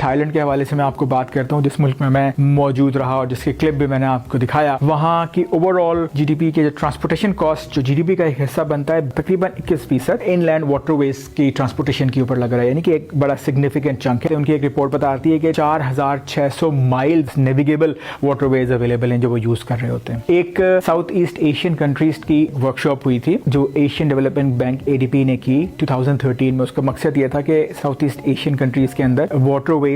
Thai land کے حوالے سے میں آپ کو بات کرتا ہوں، جس ملک میں موجود رہا اور جس کے کلپ بھی میں نے آپ کو دکھایا. وہاں کی over all G D P کے جو ٹرانسپورٹیشن کاسٹ جو جی ڈی پی کا ایک حصہ بنتا ہے تقریباً 21% ان لینڈ واٹر ویز کی ٹرانسپورٹیشن کے اوپر لگ رہا ہے، یعنی کہ ایک بڑا سگنیفیکینٹ چنک ہے. ان کی ایک رپورٹ بتاتی ہے کہ 4600 مائلز نیویگیبل واٹر ویز اویلیبل ہیں جو وہ یوز کر رہے ہوتے ہیں. ایک ساؤتھ ایسٹ ایشین کنٹریز کی ورکشاپ ہوئی تھی جو ایشین ڈیولپمنٹ بینک ADB نے کی 2013 میں. اس کا مقصد یہ تھا کہ ساؤتھ ایسٹ ایشین کنٹریز کے اندر واٹر ویز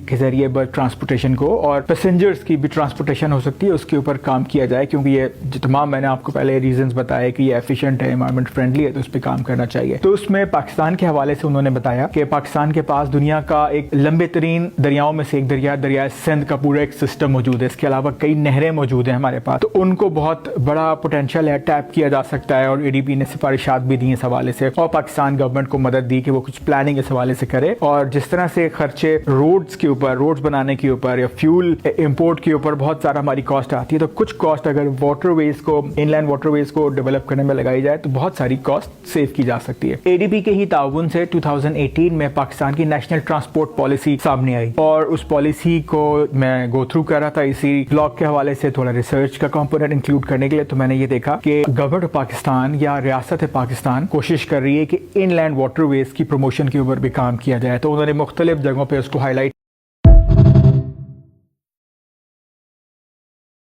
کے ذریعے ٹرانسپورٹیشن کو اور پیسنجرز کی بھی ٹرانسپورٹیشن ہو سکتی ہے اس کے اوپر کام کیا جائے، کیونکہ یہ جو تمام میں نے آپ کو پہلے ریزنز بتائے کہ یہ ایفیشینٹ ہے، انوائرمنٹ فرینڈلی ہے، تو اس پہ کام کرنا چاہیے. تو اس میں پاکستان کے حوالے سے انہوں نے بتایا کہ پاکستان کے پاس دنیا کا ایک لمبے ترین دریاؤں میں سے ایک دریائے سندھ کا پورا ایک سسٹم موجود ہے. اس کے علاوہ کئی نہریں موجود ہیں ہمارے پاس، تو ان کو بہت بڑا پوٹینشیل ہے، ٹیپ کیا جا سکتا ہے. اور ADB نے سفارشات بھی دی اس حوالے سے اور پاکستان گورنمنٹ کو مدد دی کہ وہ کچھ پلاننگ اس حوالے سے کرے. اور جس طرح سے خرچے روڈز کے اوپر، روڈز بنانے کے اوپر یا فیول امپورٹ کے اوپر بہت سارا ہماری کاسٹ آتی ہے، تو کچھ کاسٹ اگر واٹر ویز کو، ان لینڈ واٹر ویز کو ڈیولپ کرنے میں لگائی جائے تو بہت ساری کاسٹ سیو کی جا سکتی ہے. ADB کے ہی تعاون سے 2018 میں پاکستان کی نیشنل ٹرانسپورٹ پالیسی سامنے آئی اور اس پالیسی کو میں گو تھرو کر رہا تھا اسی بلاگ کے حوالے سے تھوڑا ریسرچ کا کمپوننٹ انکلوڈ کرنے کے لیے. تو میں نے یہ دیکھا کہ گورنمنٹ پاکستان یا ریاست پاکستان کوشش کر رہی ہے کہ ان لینڈ واٹر ویز کی پروموشن کے اوپر بھی کام کیا جائے. تو انہوں نے مختلف جگہوں پہ اس کو